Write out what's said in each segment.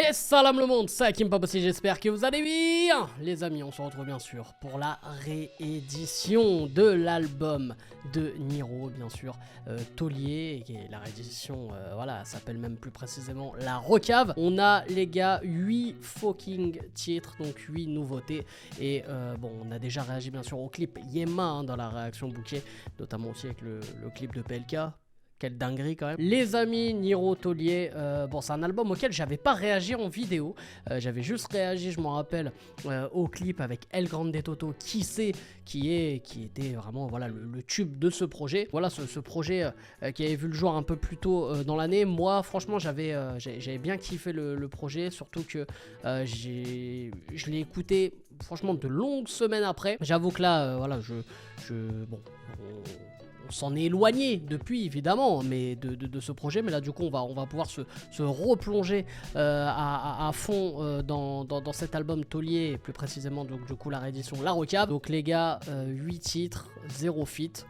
Yes, salam le monde, c'est Hakim Papassi, j'espère que vous allez bien. Les amis, on se retrouve bien sûr pour la réédition de l'album de Niro, bien sûr, Taulier, et la réédition, voilà, s'appelle même plus précisément La Recave. On a, les gars, 8 fucking titres, donc 8 nouveautés, et bon, on a déjà réagi bien sûr au clip Yema, hein, dans la réaction bouquet, notamment aussi avec le clip de PLK. Quelle dinguerie quand même. Les amis, Niro Taulier, bon c'est un album auquel j'avais pas réagi en vidéo, j'avais juste réagi, je m'en rappelle, au clip avec El Grande Toto, qui était vraiment voilà le tube de ce projet. Voilà ce projet qui avait vu le jour un peu plus tôt dans l'année. Moi franchement j'avais bien kiffé le projet, surtout que je l'ai écouté franchement de longues semaines après. J'avoue que là, voilà, bon... On s'en est éloigné depuis évidemment mais de ce projet, mais là du coup on va pouvoir se replonger à fond dans cet album Taulier, et plus précisément donc du coup la réédition La Recave. Donc les gars, 8 titres, 0 feat.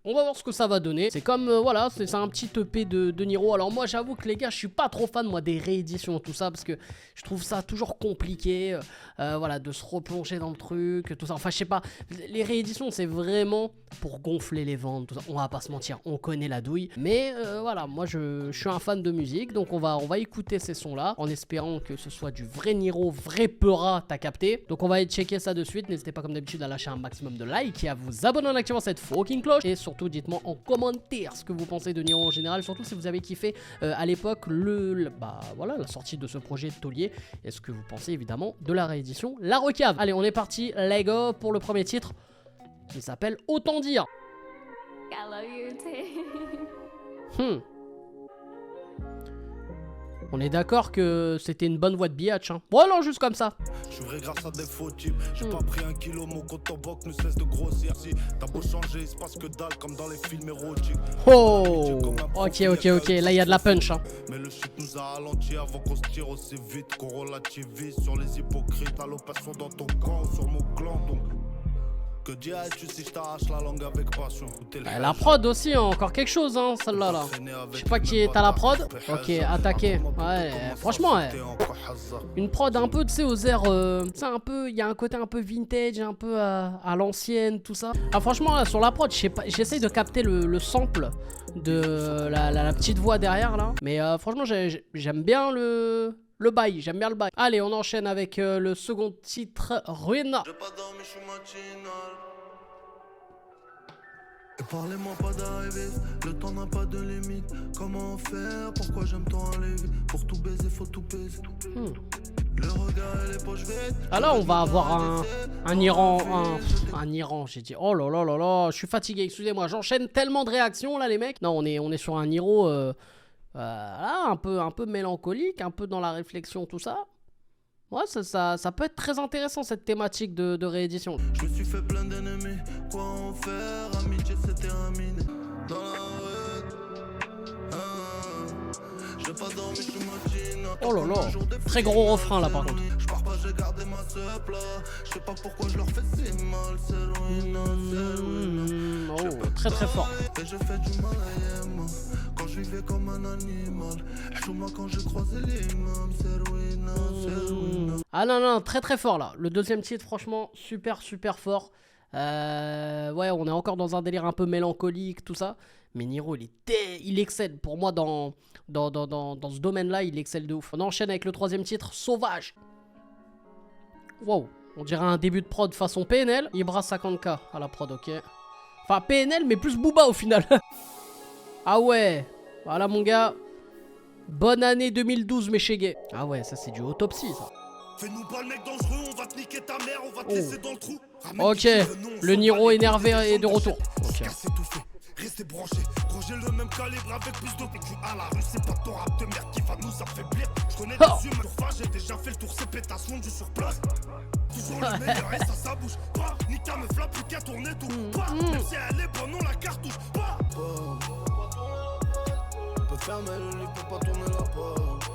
On va voir ce que ça va donner. C'est comme, voilà, c'est un petit EP de Niro. Alors moi, j'avoue que les gars, je suis pas trop fan, moi, des rééditions, tout ça, parce que je trouve ça toujours compliqué, voilà, de se replonger dans le truc, tout ça. Enfin, je sais pas, les rééditions, c'est vraiment pour gonfler les ventes, tout ça. On va pas se mentir, on connaît la douille. Mais voilà, moi, je suis un fan de musique, donc on va écouter ces sons-là, en espérant que ce soit du vrai Niro, vrai Peura, t'as capté. Donc on va aller checker ça de suite. N'hésitez pas, comme d'habitude, à lâcher un maximum de likes et à vous abonner en activant cette fucking cloche. Et surtout, dites-moi en commentaire ce que vous pensez de Niro en général, surtout si vous avez kiffé à l'époque voilà, la sortie de ce projet de Taulier, et ce que vous pensez évidemment de la réédition La Recave. Allez, on est parti, les gars, pour le premier titre qui s'appelle Autant dire. On est d'accord que c'était une bonne voix de biatch, hein. Bon, non, juste comme ça. Je suis vrai grâce à des faux types. J'ai pas pris un kilo, mon compte en banque ne cesse de grossir. Si t'as beau changer, il se passe que dalle comme dans les films érotiques. Oh, ok, là il y a de la punch, hein. Mais le shit nous a ralenti avant qu'on se tire aussi vite qu'on relativise sur les hypocrites. Allocation dans ton camp, sur mon clan, donc. Que dirais-tu si je t'arrache la langue avec passion? La prod aussi, hein, encore quelque chose, hein, celle-là, là. Je sais pas qui est à la prod. Ok, attaqué. Ouais, franchement, ouais. Une prod un peu, tu sais, aux airs, un peu, il y a un côté un peu vintage, un peu à l'ancienne, tout ça. Ah, franchement, là, sur la prod, je sais pas, j'essaye de capter le sample de la petite voix derrière, là. Mais franchement, j'aime bien le bail, j'aime bien le bail. Allez, on enchaîne avec le second titre, Ruina. Et parlez-moi pas d'arrivée, le temps n'a pas de limite. Comment faire, pourquoi j'aime tant aller vite? Pour tout baiser, faut tout baiser. Le regard et les poches vides. Alors on va avoir un Iran, j'ai dit. Oh là là là là, je suis fatigué, excusez-moi, j'enchaîne tellement de réactions là les mecs. Non, on est sur un Niro un peu mélancolique, un peu dans la réflexion, tout ça. Ouais, ça peut être très intéressant cette thématique de réédition. Je me suis fait plein d'ennemis, quoi en faire? Amitié c'est terminé. Dans la rue, j'ai pas dormi, je suis matinal. Oh là là, très gros refrain là par contre. Je pars pas, j'ai gardé ma seule là. Je sais pas pourquoi je leur fais si mal, c'est ruineux. Oh, très très fort. Et j'ai fait du mal à Yema, quand je vivais comme un animal. Joue-moi quand j'ai croisé l'imam, c'est ruineux. Ah non, très très fort là. Le deuxième titre, franchement, super fort. Ouais, on est encore dans un délire un peu mélancolique, tout ça. Mais Niro, il excelle. Pour moi, dans ce domaine-là, il excelle de ouf. On enchaîne avec le troisième titre, Sauvage. Wow, on dirait un début de prod façon PNL. Ibra 50K à la prod, ok. Enfin, PNL, mais plus Booba au final. Ah ouais, voilà mon gars. Bonne année 2012, mes chégués. Ah ouais, ça c'est du autopsie, ça. Fais-nous pas le mec dangereux, on va te niquer ta mère, on va te laisser dans le trou. Ok, le Niro énervé est de retour. Ok. Restez branchés, gros j'ai le même calibre avec plus de PQ à la rue, c'est pas ton rap de merde qui va nous affaiblir. Je connais des humains pour j'ai déjà fait le tour, ces pétasses sont du sur place. Toujours le meilleur et ça bouge pas. Nika me flappe plus qu'à tourner tout. Même si elle est bonne, on la cartouche pas. On peut fermer le livre pour pas tourner la porte.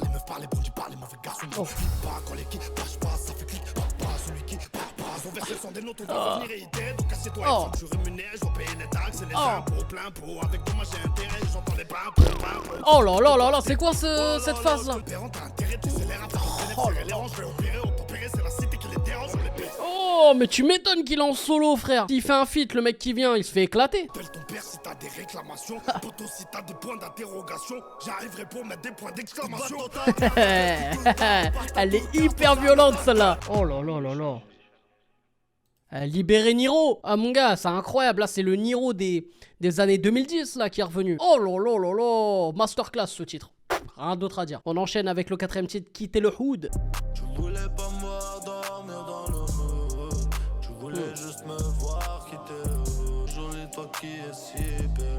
Les meufs parlent, les bondis parlent, les mauvais garçons ne flippent pas. Quand l'équipe passe pas, ça fait clic. Pas celui qui part pas, on Adversaires sont des nôtres, on va venir et idées. Donc assieds-toi et faut que tu rémunères. Je dois payer les taxes et les impôts, plein pot. Avec dommage et intérêt, j'entends les pains. Oh là là là là, c'est quoi cette phase là? Oh, mais tu m'étonnes qu'il est en solo, frère. S'il fait un feat, le mec qui vient, il se fait éclater. Appelle ton père si t'as des réclamations. Poto si t'as des points d'interrogation. J'arriverai pour mettre des points d'exclamation. Elle est hyper violente celle-là. Oh là là là là. Libérer Niro. Ah mon gars, c'est incroyable. Là, c'est le Niro des années 2010 là qui est revenu. Oh là là là là. Masterclass ce titre. Rien d'autre à dire. On enchaîne avec le 4ème titre, Quitter le Hood. Tu voulais pas me voir dormir dans le hood. Tu voulais juste me voir quitter le hood. Jolie toi qui es si belle.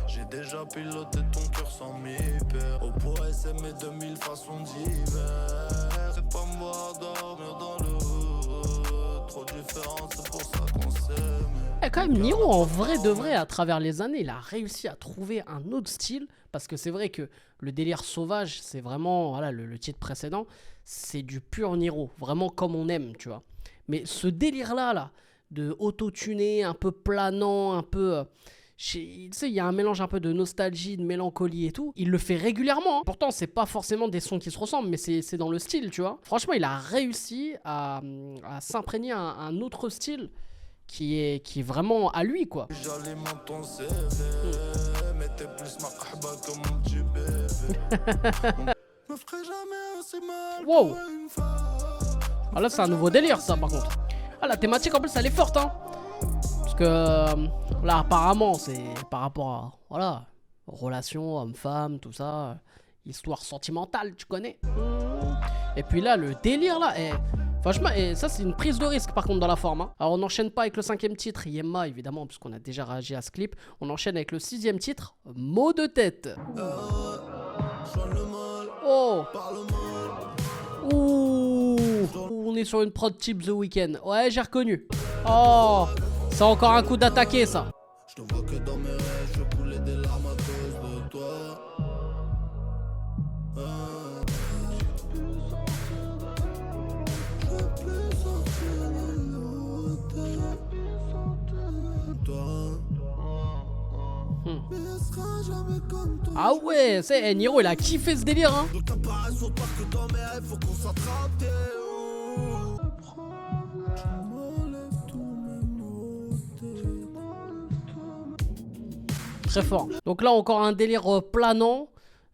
J'ai déjà piloté ton cœur sans m'y perdre. Au poids s'aimer 2000 façons d'hiver. C'est pas me voir dormir dans le hood. Trop différent, c'est pour ça qu'on s'aime. Et quand même, Niro, en vrai de vrai, à travers les années, il a réussi à trouver un autre style. Parce que c'est vrai que le délire sauvage, c'est vraiment, voilà, le titre précédent, c'est du pur Niro. Vraiment comme on aime, tu vois. Mais ce délire-là, là, de auto-tuner, un peu planant, un peu... tu sais, il y a un mélange un peu de nostalgie, de mélancolie et tout. Il le fait régulièrement. Hein. Pourtant, c'est pas forcément des sons qui se ressemblent, mais c'est dans le style, tu vois. Franchement, il a réussi à s'imprégner un autre style qui est vraiment à lui, quoi. J'alimente ton CV, mais t'es plus ma kahba que mon petit bébé. Me ferait jamais aussi mal. Wow. Ah là, c'est un nouveau délire, ça, par contre. Ah, la thématique, en plus, elle est forte, hein. Parce que là, apparemment, c'est par rapport à, voilà, relations, hommes-femmes, tout ça, histoire sentimentale, tu connais. Et puis là, le délire, là, franchement, ça, c'est une prise de risque, par contre, dans la forme. Hein. Alors, on n'enchaîne pas avec le 5ème titre, Yemma, évidemment, puisqu'on a déjà réagi à ce clip. On enchaîne avec le 6ème titre, Mot de tête. Oh. Ouh. On est sur une prod type The Weeknd. Ouais, j'ai reconnu. Oh. C'est encore un coup d'attaquer, ça. Je te vois que dans mes rêves, je coulais des larmes à cause de toi. Ah ouais, c'est Niro, il a kiffé ce délire, hein. Très fort. Donc là, encore un délire planant.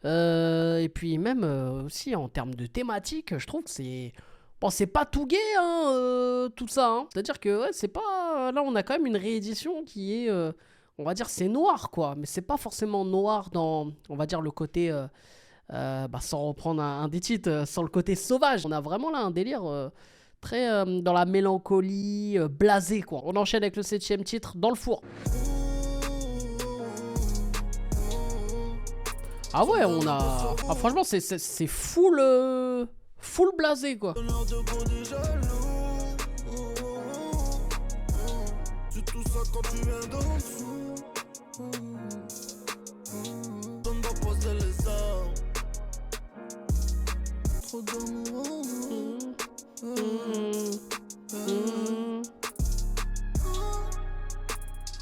Et puis même aussi en termes de thématique, je trouve que c'est... Bon, c'est pas tout gay, hein, tout ça. Hein. C'est-à-dire que ouais, c'est pas... Là, on a quand même une réédition qui est... on va dire c'est noir, quoi. Mais c'est pas forcément noir dans, on va dire, le côté... sans reprendre un des titres, sans le côté sauvage. On a vraiment là un délire... très dans la mélancolie, blasé, quoi. On enchaîne avec le 7ème titre, Dans le four. Ah ouais, on a... Ah, franchement, c'est full... full blasé, quoi.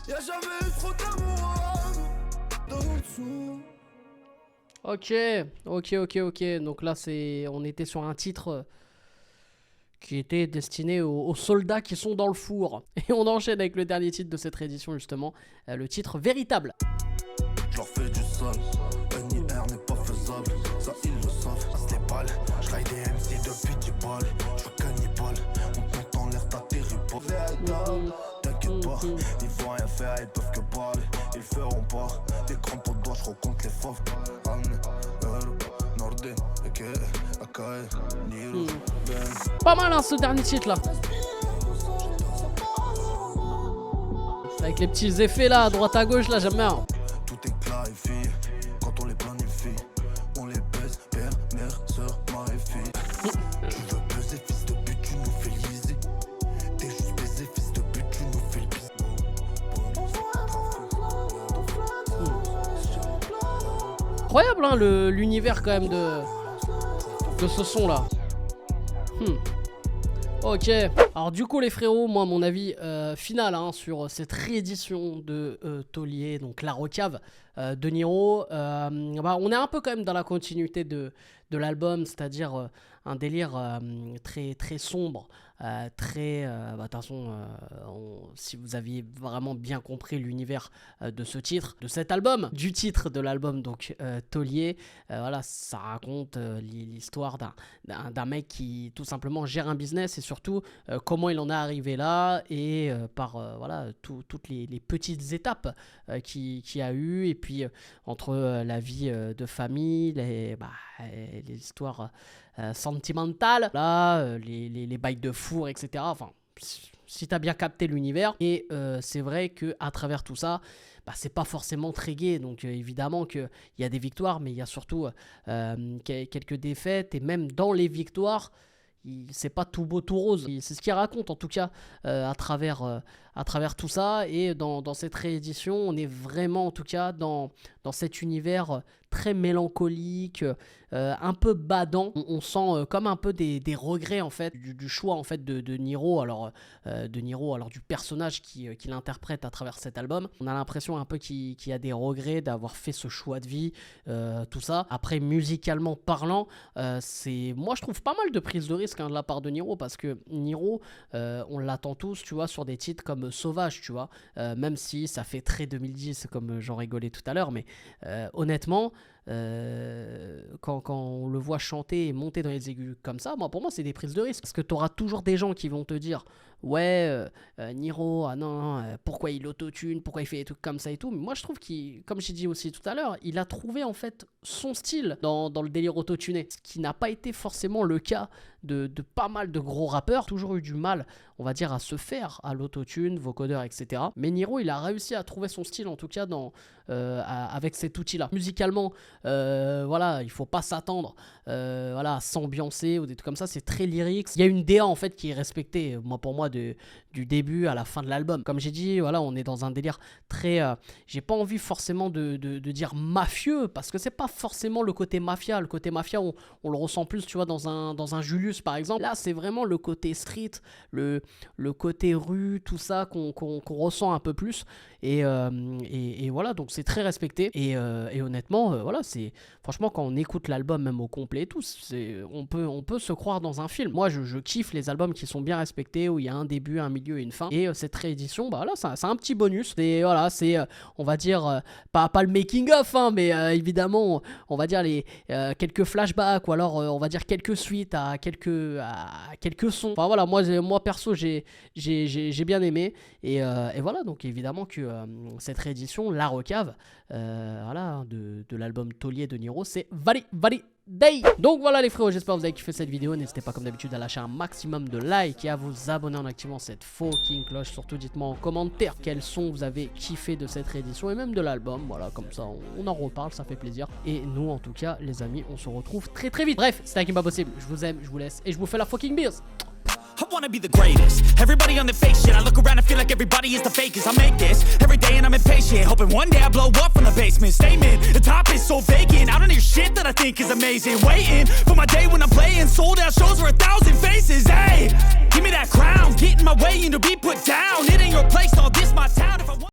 Y'a jamais eu trop d'amour dans le dessous. Ok. Donc là, on était sur un titre qui était destiné aux soldats qui sont dans le four. Et on enchaîne avec le dernier titre de cette réédition, justement, le titre Véritable. Je leur fais du sol, NIR n'est pas faisable, ça ils le savent, c'est des balles, je raille des MC depuis 10 balles, je suis cannibale, on compte en l'air t'atterris pas. Véritable, t'inquiète pas, ils vont rien faire, ils peuvent que parler, ils feront pas, des grands pots de doigts, je recompte les fauves. Pas mal, hein, ce dernier titre là. Avec les petits effets là, à droite à gauche là, j'aime bien. Tout est clarifié, quand on les planifie, on les baise, père, mère, soeur, mère et fille. Tu veux baiser, fils de pute, tu nous fais liser. T'es juste baisé, fils de pute, tu nous fais le bis. Incroyable, hein, l'univers quand même de ce son là. Ok, alors du coup les frérots, moi mon avis final hein, sur cette réédition de Taulier, donc La Recave de Niro, bah, on est un peu quand même dans la continuité de l'album, c'est-à-dire un délire très, très sombre, très... bah, de toute façon, si vous aviez vraiment bien compris l'univers de ce titre, de cet album, du titre de l'album, donc Taulier, voilà, ça raconte l'histoire d'un mec qui tout simplement gère un business et surtout comment il en est arrivé là et par voilà, toutes les petites étapes qu'il a eu et puis entre la vie de famille, les histoires sentimentales, là, les bails de four, etc. Enfin, si t'as bien capté l'univers. Et c'est vrai qu'à travers tout ça, bah, c'est pas forcément très gai. Donc évidemment qu'il y a des victoires, mais il y a surtout quelques défaites. Et même dans les victoires, c'est pas tout beau tout rose. C'est ce qu'il raconte en tout cas à travers tout ça. Et dans cette réédition, on est vraiment en tout cas dans cet univers très mélancolique, un peu badant. On sent comme un peu des regrets en fait du choix en fait de Niro, alors du personnage qu'il interprète à travers cet album. On a l'impression un peu qu'il y a des regrets d'avoir fait ce choix de vie, tout ça. Après, musicalement parlant, moi je trouve pas mal de prises de risque hein, de la part de Niro, parce que Niro, on l'attend tous, tu vois, sur des titres comme Sauvage, tu vois, même si ça fait très 2010 comme j'en rigolais tout à l'heure, mais honnêtement, quand on le voit chanter et monter dans les aigus comme ça, pour moi c'est des prises de risque, parce que tu auras toujours des gens qui vont te dire ouais Niro, ah non, pourquoi il autotune, pourquoi il fait des trucs comme ça et tout. Mais moi je trouve qu'il, comme j'ai dit aussi tout à l'heure, il a trouvé en fait son style dans le délire autotuné, ce qui n'a pas été forcément le cas de pas mal de gros rappeurs. Toujours eu du mal, on va dire, à se faire à l'autotune, vocodeur, etc. Mais Niro, il a réussi à trouver son style, en tout cas avec cet outil-là. Musicalement, voilà, il faut pas s'attendre voilà, à s'ambiancer ou des trucs comme ça. C'est très lyrique. Il y a une DA en fait qui est respectée, pour moi, du début à la fin de l'album. Comme j'ai dit, voilà, on est dans un délire très... j'ai pas envie forcément de dire mafieux, parce que c'est pas forcément le côté mafia. Le côté mafia, on le ressent plus, tu vois, dans un Julius, par exemple. Là, c'est vraiment le côté street, le côté rue, tout ça qu'on ressent un peu plus. Et voilà, donc c'est très respecté. Et honnêtement, voilà, c'est... Franchement, quand on écoute l'album, même au complet et tout, on peut se croire dans un film. Moi, je kiffe les albums qui sont bien respectés, où il y a un début, un milieu et une fin. Et cette réédition, bah là, c'est un petit bonus. Et voilà, c'est, on va dire, pas le making-of, hein, mais évidemment, on va dire quelques flashbacks, ou alors, on va dire quelques suites à quelques sons. Enfin voilà, moi perso, j'ai bien aimé. Et voilà, donc évidemment que cette réédition, La Recave, voilà, de l'album Taulier de Niro, c'est validé. Donc voilà les frérots, j'espère que vous avez kiffé cette vidéo. N'hésitez pas comme d'habitude à lâcher un maximum de likes et à vous abonner en activant cette fucking cloche. Surtout dites-moi en commentaire quels sons vous avez kiffé de cette réédition et même de l'album. Voilà, comme ça on en reparle, ça fait plaisir. Et nous en tout cas les amis, on se retrouve très très vite. Bref, c'était Hakim Pas Possible, je vous aime, je vous laisse et je vous fais la fucking bise. I wanna be the greatest. Everybody on the fake shit. I look around and feel like everybody is the fakest. I make this every day and I'm impatient, hoping one day I blow up from the basement. Statement, the top is so vacant. I don't hear shit that I think is amazing. Waiting for my day when I'm playing sold out shows for 1,000 faces. Hey, give me that crown, get in my way and to be put down. It ain't your place, all this my town. If I want